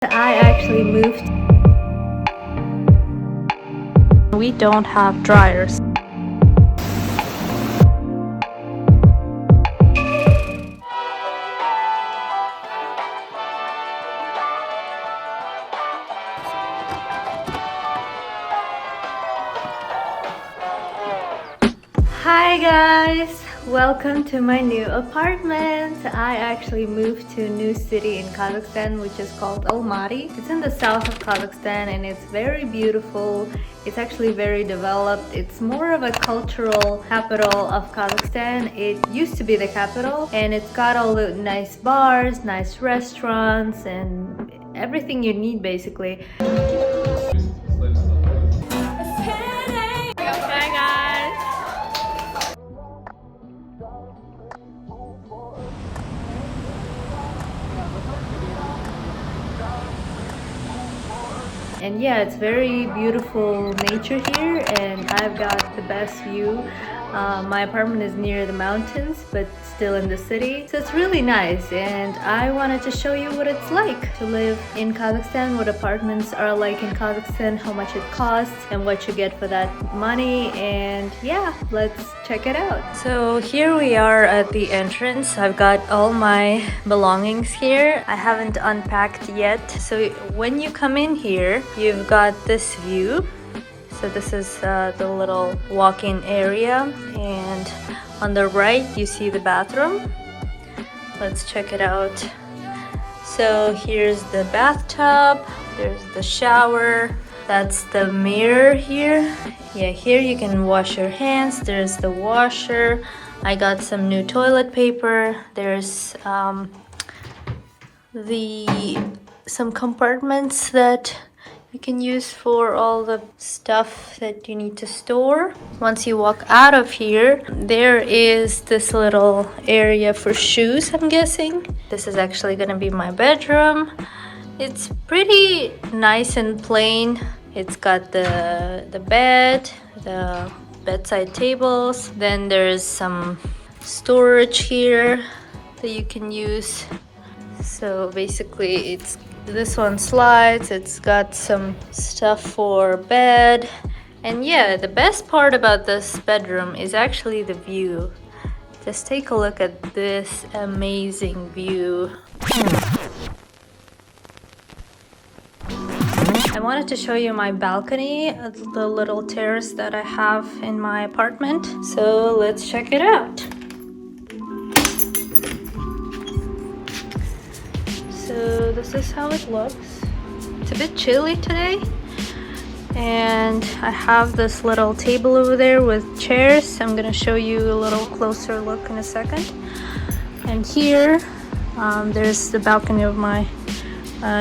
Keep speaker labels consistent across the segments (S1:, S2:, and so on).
S1: I actually moved. We don't have dryers. Hi guys! Welcome to my new apartment. I actually moved to a new city in Kazakhstan, which is called Almaty. It's in the south of Kazakhstan and it's very beautiful. It's actually very developed. It's more of a cultural capital of Kazakhstan. It used to be the capital and it's got all the nice bars, nice restaurants and everything you need basically. And yeah, it's very beautiful nature here and I've got the best view. My apartment is near the mountains but still in the city, so it's really nice and I wanted to show you what it's like to live in Kazakhstan, what apartments are like in Kazakhstan, how much it costs and what you get for that money. And yeah, let's check it out. So here we are at the entrance. I've got all my belongings here. I haven't unpacked yet. So when you come in here, you've got this view. So this is the little walk-in area and on the right you see the bathroom. Let's check it out. So here's the bathtub, there's the shower, that's the mirror here. Yeah, here you can wash your hands, there's the washer. I got some new toilet paper. There's some compartments that you can use for all the stuff that you need to store. Once you walk out of here, there is this little area for shoes, I'm guessing. This is actually gonna be my bedroom. It's pretty nice and plain. It's got the bed, the bedside tables. Then there's some storage here that you can use. So basically this one slides, it's got some stuff for bed. And yeah, the best part about this bedroom is actually the view. Just take a look at this amazing view. I wanted to show you my balcony, the little terrace that I have in my apartment. So let's check it out. So this is how it looks. It's a bit chilly today and I have this little table over there with chairs. I'm gonna show you a little closer look in a second. And here there's the balcony of my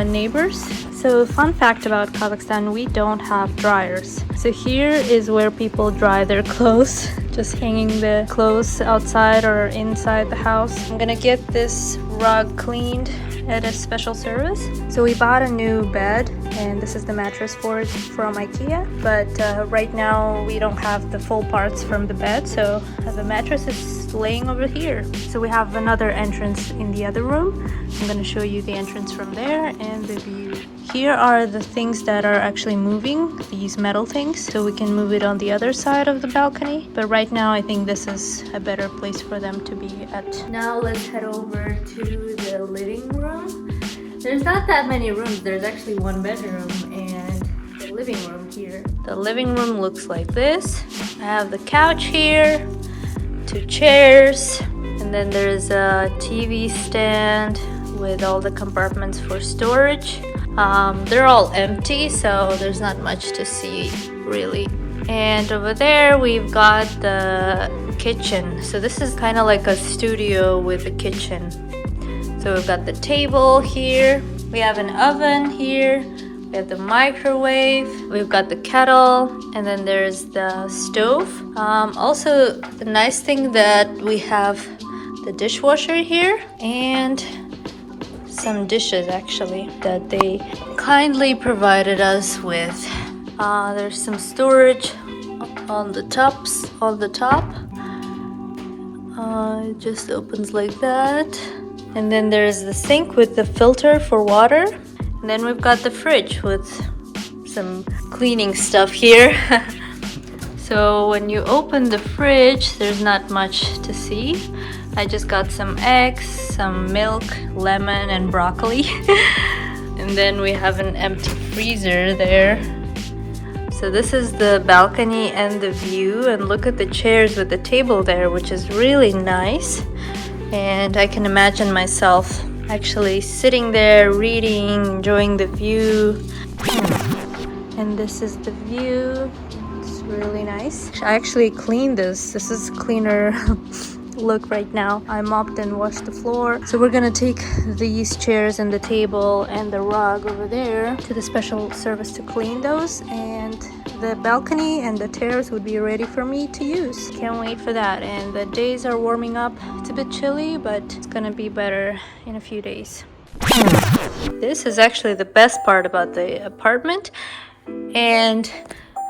S1: neighbors. So fun fact about Kazakhstan, we don't have dryers. So here is where people dry their clothes, just hanging the clothes outside or inside the house. I'm gonna get this rug cleaned at a special service. So we bought a new bed and this is the mattress for it from IKEA, but right now we don't have the full parts from the bed, so the mattress is laying over here. So we have another entrance in the other room. I'm going to show you the entrance from there and the view. Here are the things that are actually moving, these metal things, so we can move it on the other side of the balcony. But right now I think this is a better place for them to be at. Now let's head over to the living room. There's not that many rooms, there's actually one bedroom and the living room here. The living room looks like this. I have the couch here, 2 chairs, and then there's a TV stand with all the compartments for storage. They're all empty, so there's not much to see really. And over there we've got the kitchen. So this is kind of like a studio with a kitchen. So we've got the table here, we have an oven here, we have the microwave, we've got the kettle, and then there's the stove. Also, the nice thing that we have the dishwasher here and some dishes actually that they kindly provided us with. There's some storage on the top. It just opens like that. And then there's the sink with the filter for water. And then we've got the fridge with some cleaning stuff here. So when you open the fridge, there's not much to see. I just got some eggs, some milk, lemon, and broccoli. And then we have an empty freezer there. So this is the balcony and the view, and look at the chairs with the table there, which is really nice. And I can imagine myself actually sitting there reading, enjoying the view. And this is the view. It's really nice. I actually cleaned this. This is cleaner look right now. I mopped and washed the floor. So we're gonna take these chairs and the table and the rug over there to the special service to clean those, and the balcony and the terrace would be ready for me to use. Can't wait for that. And the days are warming up. It's a bit chilly, but it's gonna be better in a few days. This is actually the best part about the apartment. And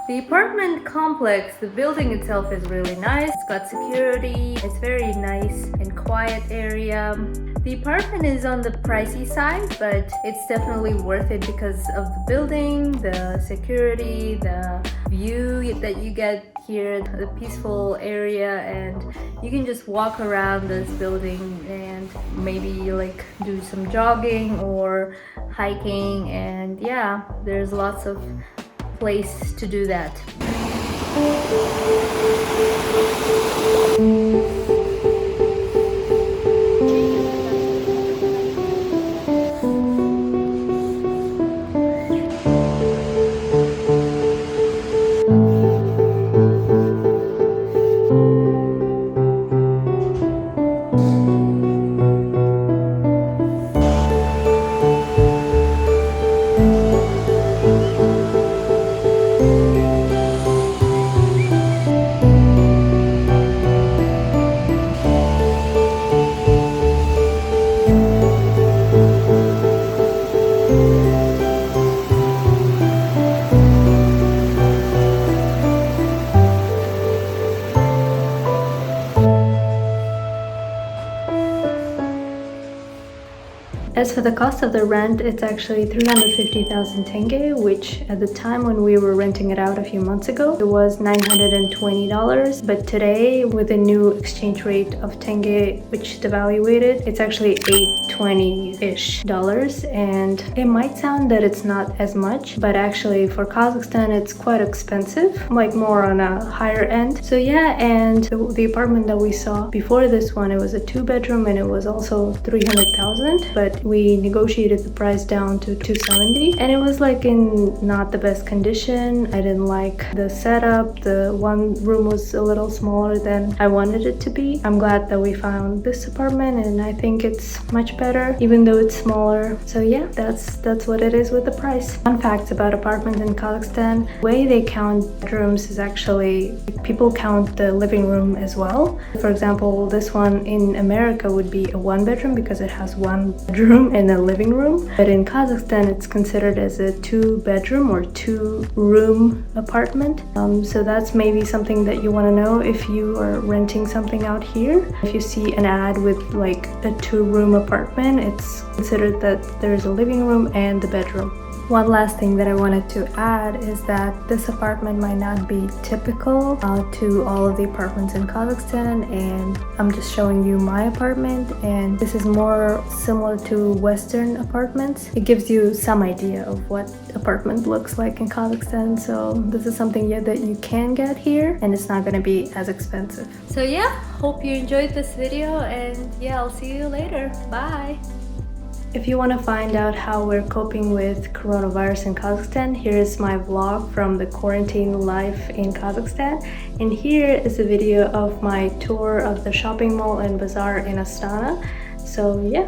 S1: the apartment complex, the building itself is really nice. It's got security. It's very nice and quiet area. The apartment is on the pricey side, but it's definitely worth it because of the building, the security, the view that you get here, the peaceful area, and you can just walk around this building and maybe like do some jogging or hiking, and yeah, there's lots of place to do that. As for the cost of the rent, it's actually 350,000 tenge, which at the time when we were renting it out a few months ago, it was $920. But today, with the new exchange rate of tenge, which devaluated, it's actually $820-ish. And it might sound that it's not as much, but actually for Kazakhstan, it's quite expensive, like more on a higher end. So yeah, and the apartment that we saw before this one, it was a 2-bedroom and it was also 300,000, but we negotiated the price down to 270, and it was like in not the best condition. I didn't like the setup. The one room was a little smaller than I wanted it to be. I'm glad that we found this apartment, and I think it's much better even though it's smaller. So yeah, that's what it is with the price. Fun facts about apartments in Kazakhstan: the way they count bedrooms is actually people count the living room as well. For example, this one in America would be a 1-bedroom because it has 1 bedroom and a living room, but in Kazakhstan it's considered as a 2-bedroom or 2-room apartment. So that's maybe something that you want to know if you are renting something out here. If you see an ad with like a 2-room apartment, it's considered that there's a living room and the bedroom. One last thing that I wanted to add is that this apartment might not be typical to all of the apartments in Kazakhstan, and I'm just showing you my apartment, and this is more similar to Western apartments. It gives you some idea of what apartment looks like in Kazakhstan, so this is something that you can get here, and it's not going to be as expensive. So yeah, hope you enjoyed this video, and yeah, I'll see you later. Bye! If you want to find out how we're coping with coronavirus in Kazakhstan, here is my vlog from the quarantine life in Kazakhstan. And here is a video of my tour of the shopping mall and bazaar in Astana. So yeah.